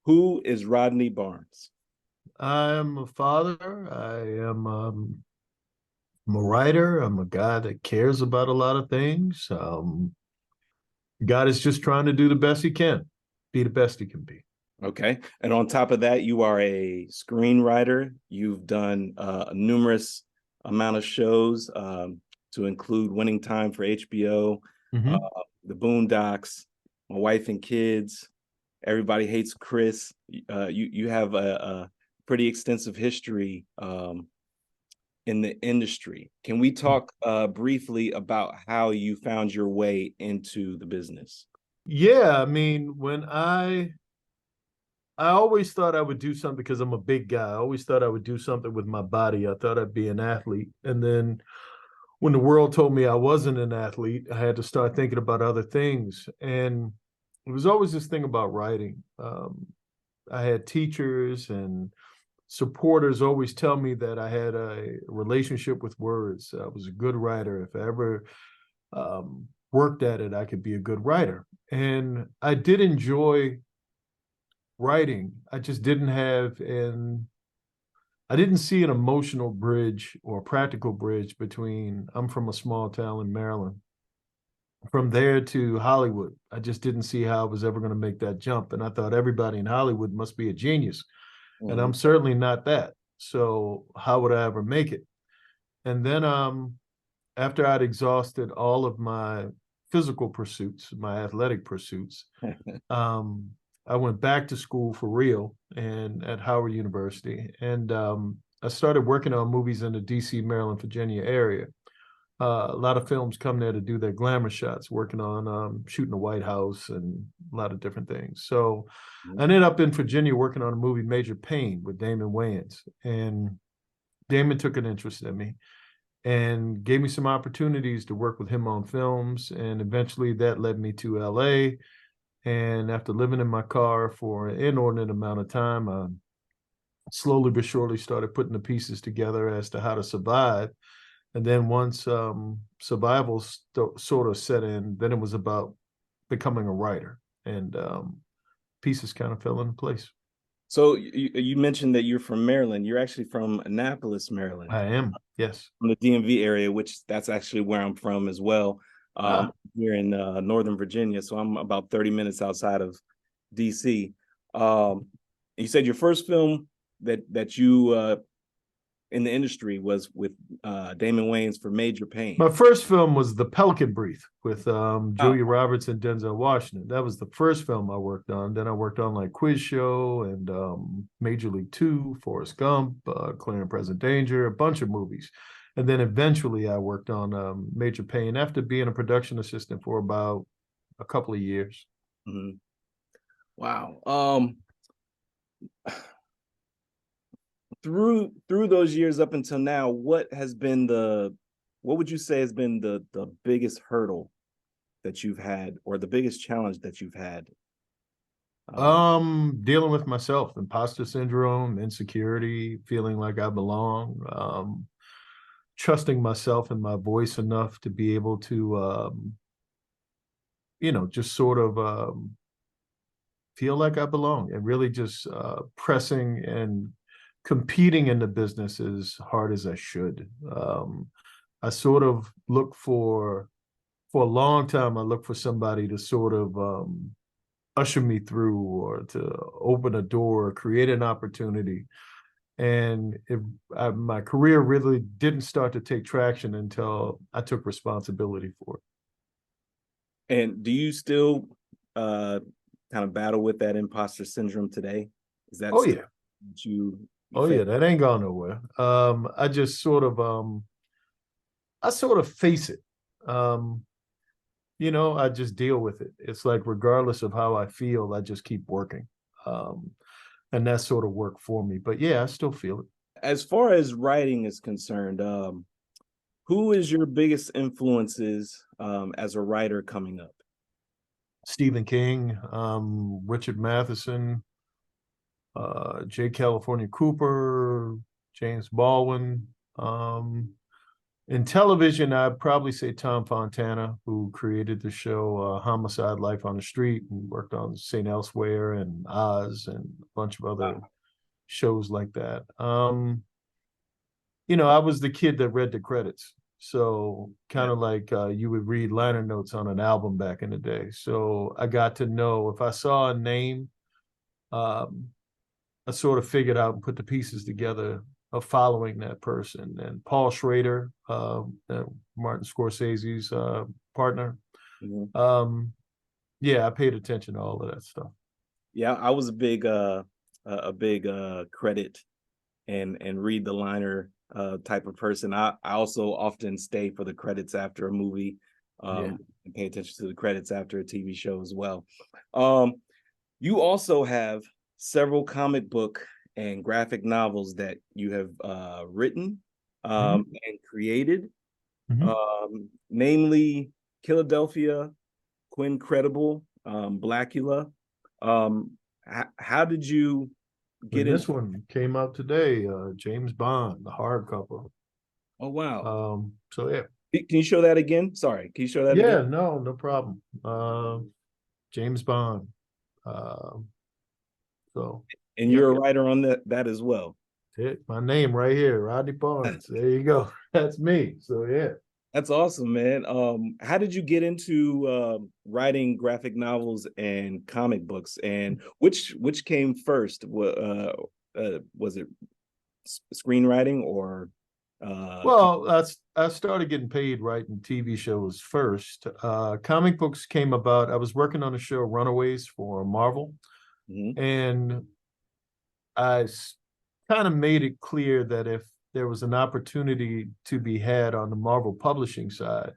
Who is Rodney Barnes? I am a father. I'm a writer. I'm a guy that cares about a lot of things. God is just trying to do the best he can, be the best he can be. Okay. And on top of that, you are a screenwriter. You've done numerous amount of shows to include Winning Time for HBO, uh, Mm-hmm. The Boondocks, My Wife and Kids, Everybody Hates Chris. You have a pretty extensive history in the industry. Can we talk briefly about how you found your way into the business? Yeah, I mean, I always thought I would do something because I'm a big guy. I always thought I would do something with my body. I thought I'd be an athlete. And then when the world told me I wasn't an athlete, I had to start thinking about other things. And it was always this thing about writing. I had teachers and supporters always tell me that I had a relationship with words. I was a good writer. If I ever worked at it, I could be a good writer. And I did enjoy writing. I just didn't have an I didn't see an emotional bridge or a practical bridge between I'm from a small town in Maryland. From there to Hollywood, I just didn't see how I was ever going to make that jump. And I thought everybody in Hollywood must be a genius. And Mhm. I'm certainly not that. So how would I ever make it? And then after I'd exhausted all of my physical pursuits, my athletic pursuits, um, I went back to school for real and at Howard University. And I started working on movies in the DC, Maryland, Virginia area. A lot of films come there to do their glamour shots, working on shooting the White House and a lot of different things. So I ended up in Virginia working on a movie, Major Payne, with Damon Wayans. And Damon took an interest in me and gave me some opportunities to work with him on films. And eventually that led me to LA. And after living in my car for an inordinate amount of time, I slowly but surely started putting the pieces together as to how to survive. And then once survival sort of set in, then it was about becoming a writer, and pieces kind of fell into place. So you mentioned that you're from Maryland. You're actually from Annapolis, Maryland, I am, yes. from the DMV area, which that's actually where I'm from as well. Ah, Here in Northern Virginia, so I'm about 30 minutes outside of DC. Um, you said your first film that you in the industry was with Damon Wayans for Major Payne. my first film was The Pelican Brief with Oh, Julia Roberts and Denzel Washington. That was the first film I worked on. Then I worked on like Quiz Show and Major League Two, Forrest Gump, Clear and Present Danger, a bunch of movies. And then eventually I worked on Major Payne after being a production assistant for about a couple of years. mhm. Wow. Through those years up until now, what would you say has been the biggest hurdle that you've had, or the biggest challenge that you've had? Dealing with myself, imposter syndrome, insecurity, feeling like I belong, trusting myself and my voice enough to be able to, just sort of feel like I belong and really just pressing and competing in the business as hard as I should. I sort of look for a long time, I look for somebody to sort of usher me through or to open a door, create an opportunity. And my career really didn't start to take traction until I took responsibility for it. And do you still kind of battle with that imposter syndrome today? Is that Oh still yeah. what you Oh face? yeah, that ain't gone nowhere. I just sort of I sort of face it. Um, I just deal with it. It's like regardless of how I feel, I just keep working. Um, and that sort of worked for me. But yeah, I still feel it. As far as writing is concerned, who is your biggest influences as a writer coming up? Stephen King, Richard Matheson, J. California Cooper, James Baldwin. Um, In television, I'd probably say Tom Fontana, who created the show Homicide: Life on the Street, and worked on St. Elsewhere and Oz and a bunch of other Wow. shows like that. I was the kid that read the credits. So kind Yeah. of like you would read liner notes on an album back in the day. So I got to know if I saw a name, um, I sort of figured out and put the pieces together of following that person. And Paul Schrader, Martin Scorsese's partner. Mhm. Yeah, I paid attention to all of that stuff. Yeah, I was a big credit and read the liner type of person. I also often stay for the credits after a movie, Yeah. and pay attention to the credits after a TV show as well. Um, you also have several comic book and graphic novels that you have written Mm-hmm. and created, Mm-hmm. namely Killadelphia, Quinn Credible, Blackula. How did you get And into? this one came out today, James Bond, the hardcover. Oh wow! So yeah. Can you show that again? Sorry, can you show that again? Yeah, no problem. James Bond. Uh, so And yeah, you're a writer on that as well. my name right here, Rodney Barnes. There you go. That's me. So yeah. That's awesome, man. How did you get into writing graphic novels and comic books? And which came first? Was it screenwriting or Well, I started getting paid writing TV shows first. Comic books came about. I was working on a show, Runaways, for Marvel, Mhm. and I kind of made it clear that if there was an opportunity to be had on the Marvel publishing side,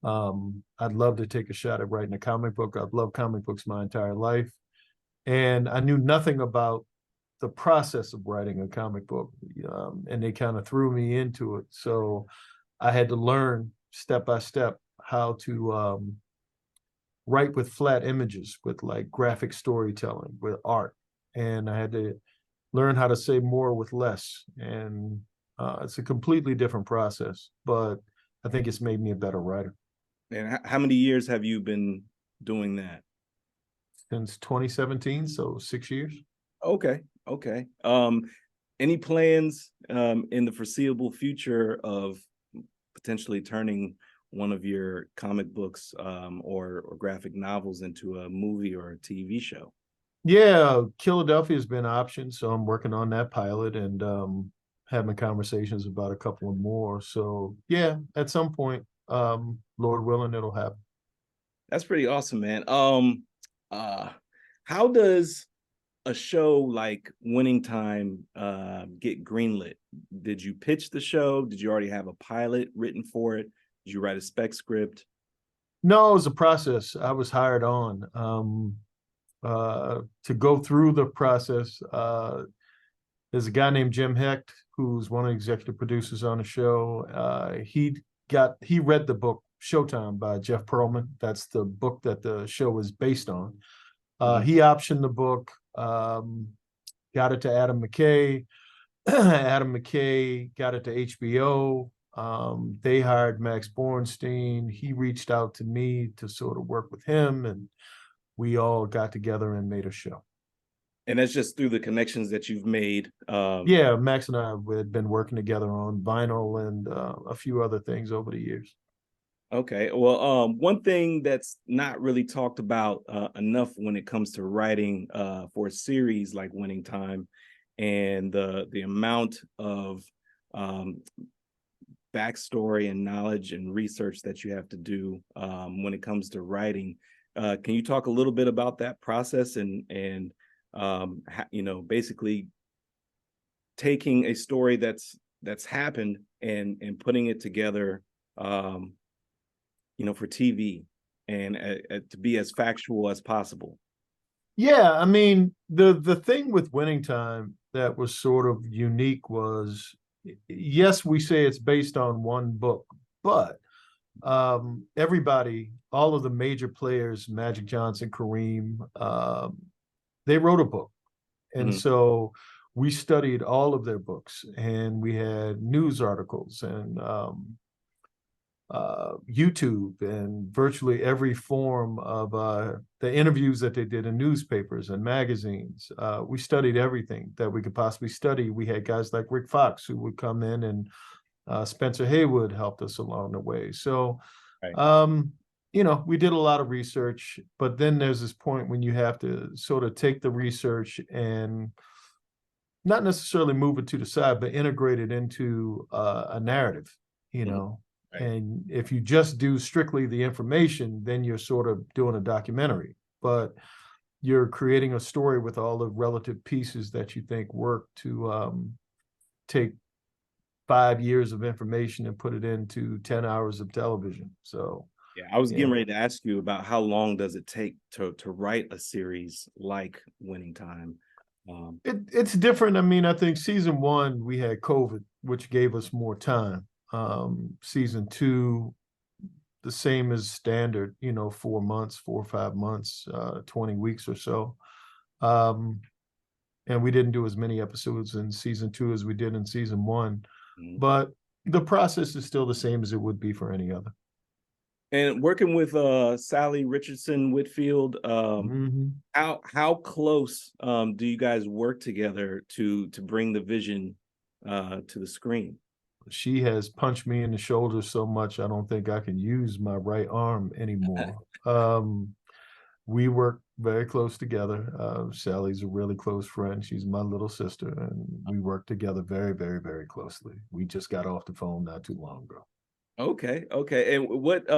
I'd love to take a shot at writing a comic book. I've loved comic books my entire life, and I knew nothing about the process of writing a comic book, and they kind of threw me into it. So I had to learn step by step how to write with flat images, with like graphic storytelling, with art, and I had to learn how to say more with less. And it's a completely different process, but I think it's made me a better writer. And how many years have you been doing that? Since 2017, so 6 years. Okay, okay. Any plans in the foreseeable future of potentially turning one of your comic books or graphic novels into a movie or a TV show? Yeah, Killadelphia has been optioned, so I'm working on that pilot and having conversations about a couple of more. So yeah, at some point, Lord willing, it'll happen. That's pretty awesome, man. Uh, how does a show like Winning Time get greenlit? Did you pitch the show? Did you already have a pilot written for it? Did you write a spec script? No, it was a process. I was hired on to go through the process. There's a guy named Jim Hecht who's one of the executive producers on the show. He read the book Showtime by Jeff Pearlman. That's the book that the show is based on. Mhm. He optioned the book, got it to Adam McKay. Adam McKay got it to HBO. They hired Max Bornstein. He reached out to me to sort of work with him, and we all got together and made a show. And that's just through the connections that you've made. Yeah, Max and I had been working together on vinyl and a few other things over the years. Okay. Well, one thing that's not really talked about enough when it comes to writing for a series like Winning Time, and the amount of um, backstory and knowledge and research that you have to do when it comes to writing. Can you talk a little bit about that process and basically taking a story that's happened and putting it together, for TV and to be as factual as possible? Yeah, I mean the thing with Winning Time that was sort of unique was, yes, we say it's based on one book, but everybody, all of the major players, Magic Johnson, Kareem, they wrote a book. And Mhm. so we studied all of their books and we had news articles and YouTube and virtually every form of the interviews that they did in newspapers and magazines. We studied everything that we could possibly study. We had guys like Rick Fox who would come in, and Spencer Haywood helped us along the way. So, Right. We did a lot of research, but then there's this point when you have to sort of take the research and not necessarily move it to the side, but integrate it into a narrative, you Mhm. know. Right. And if you just do strictly the information, then you're sort of doing a documentary, but you're creating a story with all the relative pieces that you think work to take 5 years of information and put it into 10 hours of television. So, Yeah, I was yeah. getting ready to ask you about how long does it take to write a series like Winning Time? It's different. I mean, I think season one, we had COVID, which gave us more time. Season two, the same as standard, 4 months, 4 or 5 months, 20 weeks or so. And we didn't do as many episodes in season two as we did in season one, Mhm. but the process is still the same as it would be for any other. And working with Sally Richardson Whitfield, Mhm. how close do you guys work together to bring the vision to the screen? She has punched me in the shoulder so much, I don't think I can use my right arm anymore. We work very close together. Sally's a really close friend. She's my little sister, and we work together very, very, very closely. We just got off the phone not too long ago. Okay, okay. And what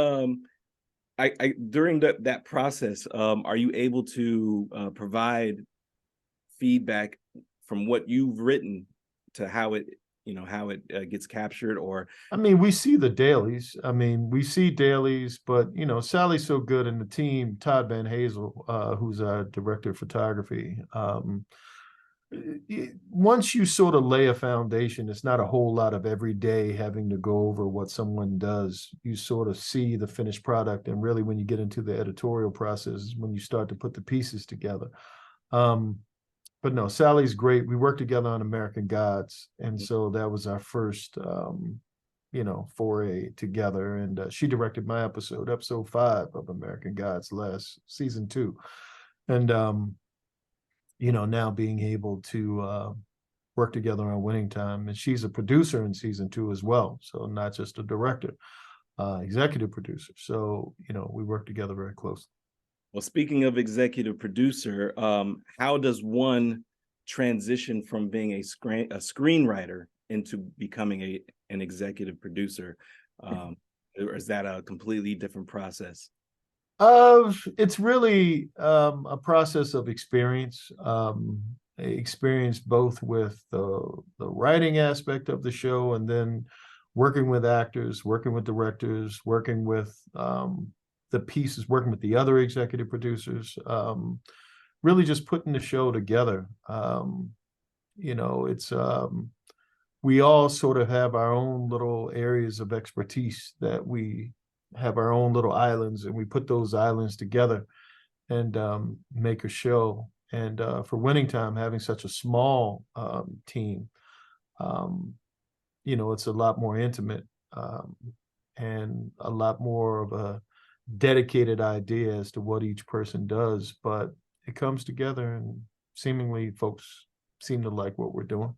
I during that process, are you able to provide feedback from what you've written to how it gets captured? Or I mean, we see the dailies. I mean, we see dailies, but Sally's so good, and the team, Todd Van Hazel, who's our director of photography. Once you sort of lay a foundation, it's not a whole lot of every day having to go over what someone does. You sort of see the finished product, and really, when you get into the editorial process, when you start to put the pieces together. But no, Sally's great. We worked together on American Gods, and so that was our first, foray together. And she directed my episode 5 of American Gods last season 2, and now being able to work together on Winning Time, and she's a producer in season 2 as well, so not just a director, executive producer. So we work together very closely. well, speaking of executive producer, how does one transition from being a screenwriter into becoming an executive producer? Or is that a completely different process? It's really a process of experience. Experience both with the writing aspect of the show, and then working with actors, working with directors, working with the pieces, working with the other executive producers, really just putting the show together. It's we all sort of have our own little areas of expertise, that we have our own little islands, and we put those islands together and make a show. And for Winning Time, having such a small team, it's a lot more intimate, and a lot more of a dedicated idea as to what each person does. But it comes together, and seemingly folks seem to like what we're doing.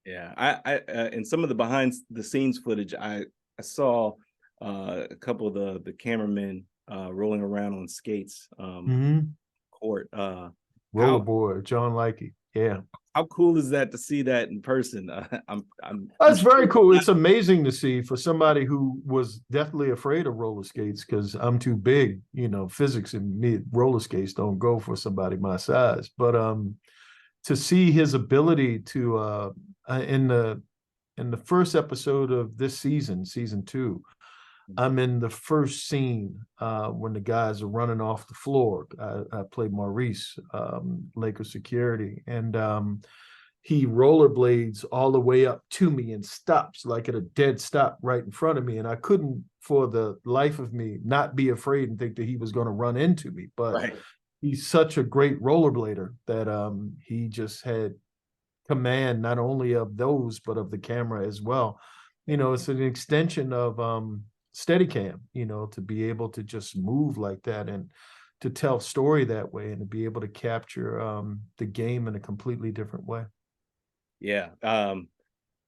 Yeah, I in some of the behind the scenes footage, I saw a couple of the cameramen rolling around on skates, Mm-hmm. court. How Rollerboard, John Likey. Yeah. how cool is that to see that in person? I'm That's sure very it's cool. not. It's amazing to see for somebody who was definitely afraid of roller skates, because I'm too big. Physics and me, roller skates don't go for somebody my size. But to see his ability to in the first episode of this season 2, I'm in the first scene when the guys are running off the floor. I played Maurice, Lakers security, and he rollerblades all the way up to me and stops like at a dead stop right in front of me. And I couldn't, for the life of me, not be afraid and think that he was going to run into me. But Right. he's such a great rollerblader that he just had command not only of those, but of the camera as well. It's an extension of Steadicam, you know, to be able to just move like that and to tell story that way and to be able to capture the game in a completely different way. Yeah.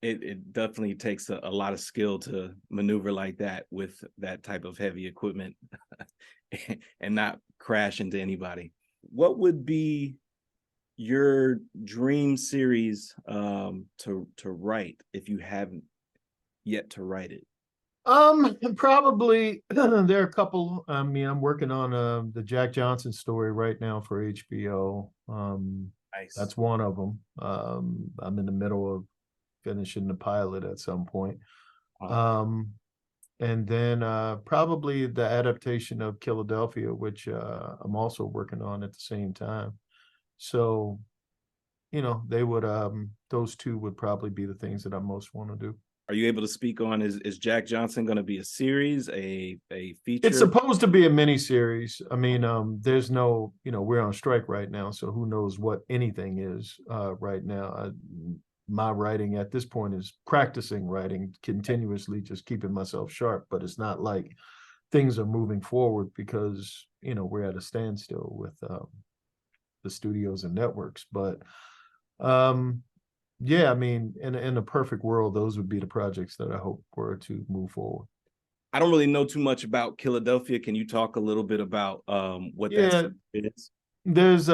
It definitely takes a lot of skill to maneuver like that with that type of heavy equipment and not crash into anybody. What would be your dream series to write if you haven't yet to write it? Probably there are a couple. I mean, I'm working on the Jack Johnson story right now for HBO. Nice. That's one of them. I'm in the middle of finishing the pilot at some point. Uh, Um, and then probably the adaptation of Killadelphia, which I'm also working on at the same time. So, you know, they would those two would probably be the things that I most want to do. are you able to speak on is Jack Johnson going to be a series, a It's feature? supposed to be a mini series. I mean, there's no, you know, we're on strike right now, so who knows what anything is right now. My writing at this point is practicing writing continuously, just keeping myself sharp. But it's not like things are moving forward because you know we're at a standstill with the studios and networks. But um, yeah, I mean, in a perfect world, those would be the projects that I hope were to move forward. I don't really know too much about Killadelphia. Can you talk a little bit about what that Yeah, is? there's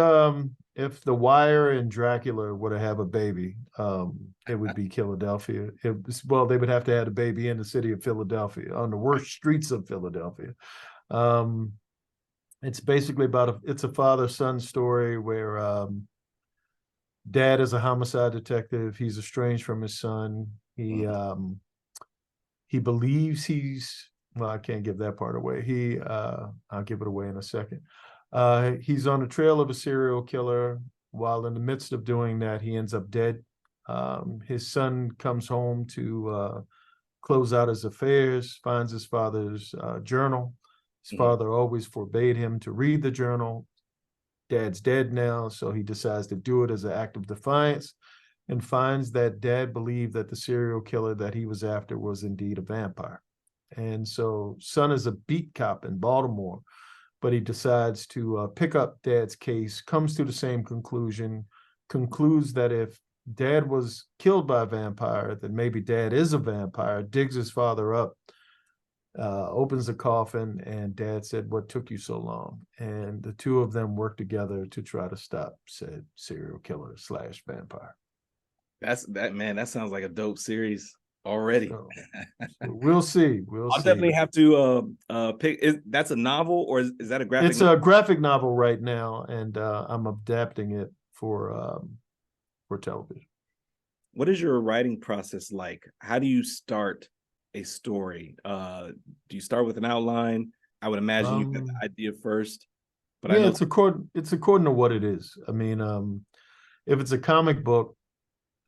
if The Wire and Dracula were to have a baby, it would be Killadelphia. Well, they would have to have a baby in the city of Philadelphia, on the worst streets of Philadelphia. Um, it's basically about it's a father-son story where dad is a homicide detective. He's estranged from his son. He believes he's well, I can't give that part away. I'll give it away in a second. He's on the trail of a serial killer. While in the midst of doing that, he ends up dead. His son comes home to close out his affairs, finds his father's journal. His Mhm. father always forbade him to read the journal. Dad's dead now, so he decides to do it as an act of defiance and finds that dad believed that the serial killer that he was after was indeed a vampire. And so son is a beat cop in Baltimore, but he decides to pick up dad's case, comes to the same conclusion, concludes that if dad was killed by a vampire, then maybe dad is a vampire, digs his father up, opens the coffin, and dad said, "What took you so long?" And the two of them work together to try to stop said serial killer slash vampire. That's that man. That sounds like a dope series already. So we'll see. We'll I'll definitely see. have to pick. That's a novel or is that a graphic It's novel? a graphic novel right now, and I'm adapting it for television. What is your writing process like? How do you start a story? Do you start with an outline? I would imagine you got Um, the idea first, but I yeah, know. it's according to what it is. I mean, if it's a comic book,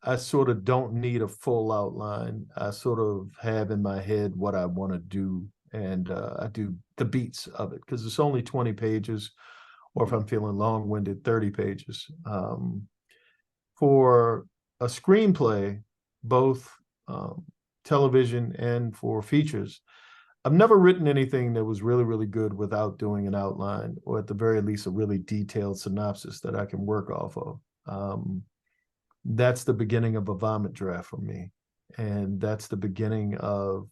I sort of don't need a full outline. I sort of have in my head what I want to do, and I do the beats of it because it's only 20 pages, or if I'm feeling long-winded, 30 pages. For a screenplay, both television and for features, I've never written anything that was really, really good without doing an outline, or at the very least, a really detailed synopsis that I can work off of. That's the beginning of a vomit draft for me. And that's the beginning of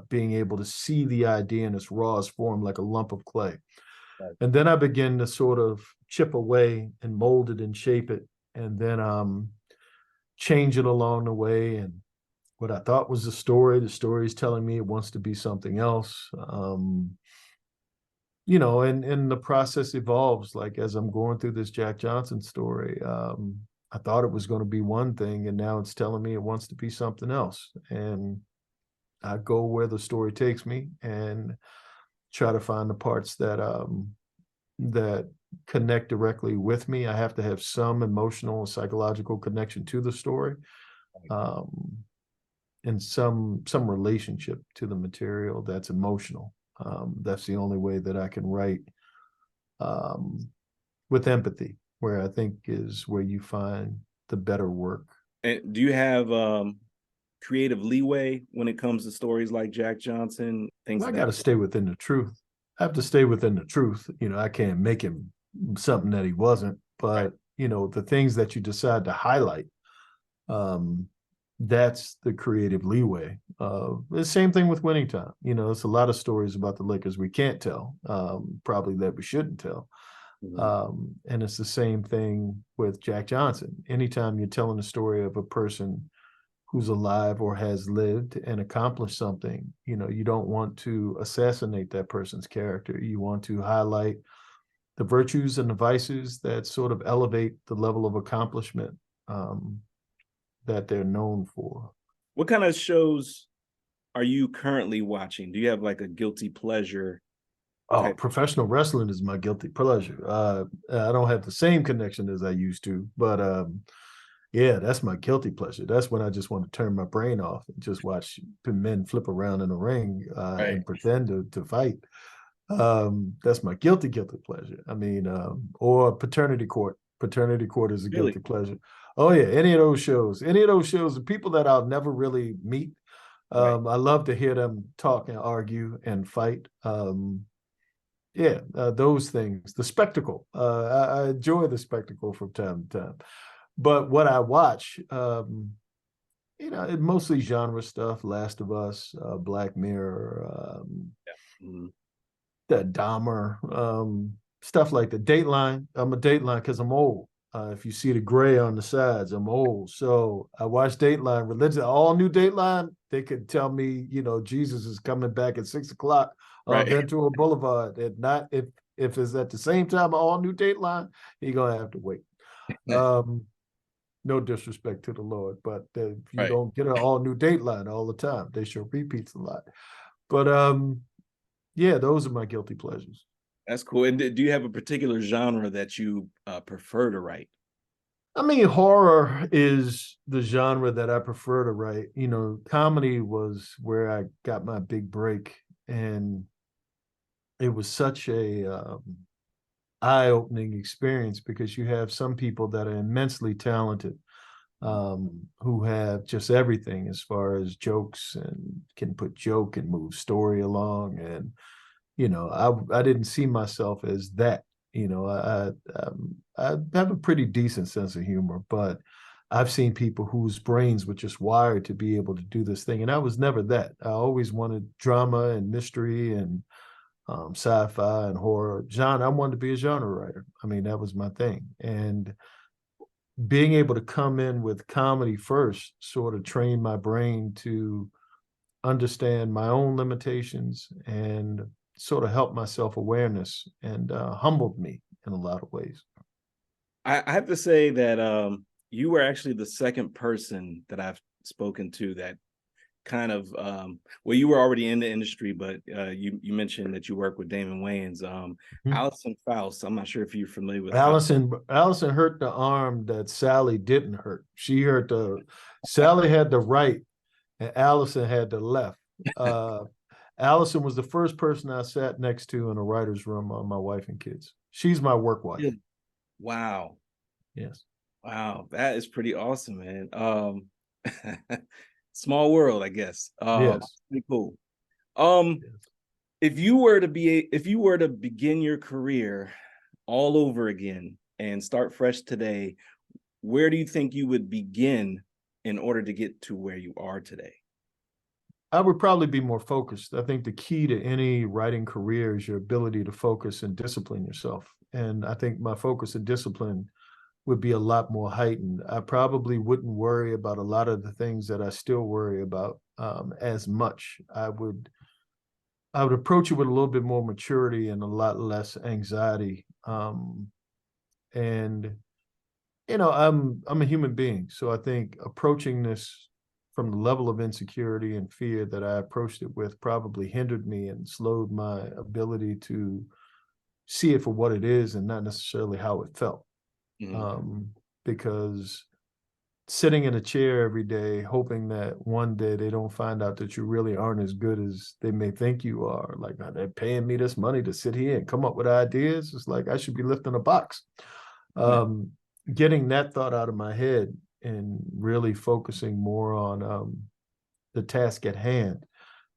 being able to see the idea in its rawest form, like a lump of clay. Right. And then I begin to sort of chip away and mold it and shape it, and then change it along the way. And what I thought was the story is telling me it wants to be something else. You know, and the process evolves. Like as I'm going through this Jack Johnson story, I thought it was going to be one thing, and now it's telling me it wants to be something else. And I go where the story takes me and try to find the parts that connect directly with me. I have to have some emotional and psychological connection to the story, um, and some relationship to the material that's emotional. That's the only way that I can write um, with empathy, where I think is where you find the better work. And do you have creative leeway when it comes to stories like Jack Johnson, things I of got that? to stay within the truth. I have to stay within the truth. I can't make him something that he wasn't, Right. but the things that you decide to highlight, um, that's the creative leeway. The same thing with Winning Time. It's a lot of stories about the Lakers we can't tell, probably that we shouldn't tell. Mhm. And it's the same thing with Jack Johnson. Anytime you're telling a story of a person who's alive or has lived and accomplished something, you don't want to assassinate that person's character. You want to highlight the virtues and the vices that sort of elevate the level of accomplishment um, that they're known for. What kind of shows are you currently watching? Do you have like a guilty pleasure Oh, type? professional wrestling is my guilty pleasure. I don't have the same connection as I used to, but yeah, that's my guilty pleasure. That's when I just want to turn my brain off and just watch men flip around in the ring Right. and pretend to fight. That's my guilty pleasure. I mean, or paternity court. Paternity court is a Really? guilty pleasure. Oh yeah, any of those shows, the people that I'll never really meet. Right. I love to hear them talk and argue and fight. Yeah, those things, the spectacle. I enjoy the spectacle from time to time. But what I watch, it mostly genre stuff, Last of Us, Black Mirror, Mhm. the Dahmer, stuff like the Dateline. I'm a Dateline because I'm old. If you see the gray on the sides, I'm old. So I watch Dateline, religion, all new Dateline. They could tell me, Jesus is coming back at 6 o'clock on Right. Ventura Boulevard. And not if it's at the same time, all new Dateline, you're gonna have to wait. Um, no disrespect to the Lord, but if you Right. don't get an all new Dateline all the time, they show repeats a lot. But yeah, those are my guilty pleasures. That's cool. And do you have a particular genre that you prefer to write? I mean, horror is the genre that I prefer to write. Comedy was where I got my big break, and it was such a eye-opening experience because you have some people that are immensely talented, who have just everything as far as jokes and can put joke and move story along. And I didn't see myself as that. I have a pretty decent sense of humor, but I've seen people whose brains were just wired to be able to do this thing, and I was never that. I always wanted drama and mystery and sci-fi and horror genre. I wanted to be a genre writer. I mean, that was my thing, and being able to come in with comedy first sort of trained my brain to understand my own limitations and sort of help my self-awareness and humbled me in a lot of ways. I have to say that you were actually the second person that I've spoken to that kind of well, you were already in the industry, but you mentioned that you work with Damon Wayans. Mhm. Allison Faust. I'm not sure if you're familiar with Allison hurt the arm that Sally didn't hurt. She hurt the Sally had the right and Allison had the left. Uh, Allison was the first person I sat next to in a writer's room on my wife and kids. She's my work wife. Yeah. Wow. Yes. Wow, that is pretty awesome, man. Small world, I guess. Yes. Pretty cool. Um, Yes. if you were to begin your career all over again and start fresh today, where do you think you would begin in order to get to where you are today? I would probably be more focused. I think the key to any writing career is your ability to focus and discipline yourself. And I think my focus and discipline would be a lot more heightened. I probably wouldn't worry about a lot of the things that I still worry about as much. I would approach it with a little bit more maturity and a lot less anxiety. And I'm a human being, so I think approaching this from the level of insecurity and fear that I approached it with probably hindered me and slowed my ability to see it for what it is and not necessarily how it felt. Mhm. Um, because sitting in a chair every day, hoping that one day they don't find out that you really aren't as good as they may think you are. Like, they're paying me this money to sit here and come up with ideas. It's like I should be lifting a box. Um, Getting that thought out of my head and really focusing more on the task at hand,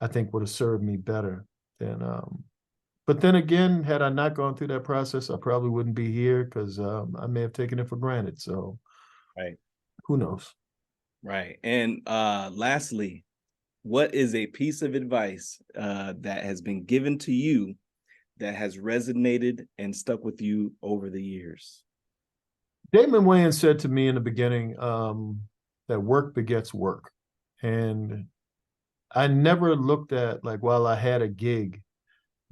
I think would have served me better than. But then again, had I not gone through that process, I probably wouldn't be here because I may have taken it for granted. So, right, who knows? right. And lastly, what is a piece of advice that has been given to you that has resonated and stuck with you over the years? Damon Wayans said to me in the beginning that work begets work. And I never looked at, like, while I had a gig,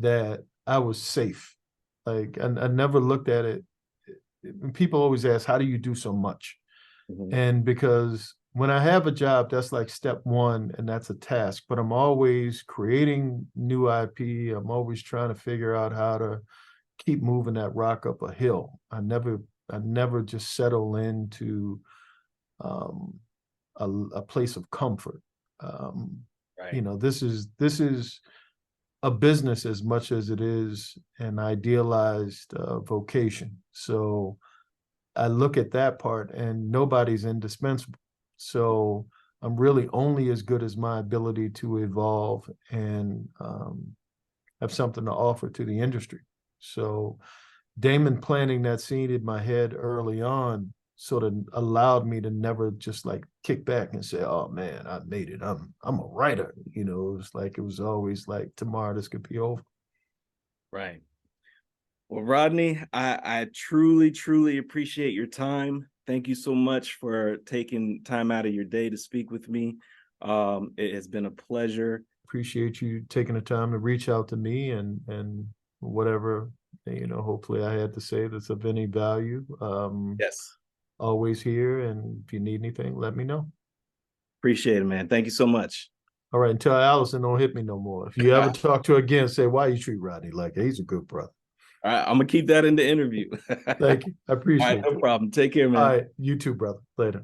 that I was safe. Like, I never looked at it. People always ask, how do you do so much? Mhm. And because when I have a job, that's like step one, and that's a task. But I'm always creating new IP. I'm always trying to figure out how to keep moving that rock up a hill. I never just settle into um, a place of comfort. Right. This is a business as much as it is an idealized vocation. So I look at that part, and nobody's indispensable. So I'm really only as good as my ability to evolve and have something to offer to the industry. So Damon planting that seed in my head early on sort of allowed me to never just like kick back and say, "Oh man, I made it. I'm a writer." It was always like, tomorrow this could be over. Right. Well, Rodney, I truly, truly appreciate your time. Thank you so much for taking time out of your day to speak with me. It has been a pleasure. Appreciate you taking the time to reach out to me and whatever, hopefully I had to say that's of any value. Yes. Always here, and if you need anything, let me know. Appreciate it, man. Thank you so much. All right, and tell Allison don't hit me no more. If you ever talk to her again, say, why you treat Rodney like that? He's a good brother. All right, I'm gonna keep that in the interview. Thank you. I All right, appreciate no it. problem. Take care, All man. right, you too, brother. Later.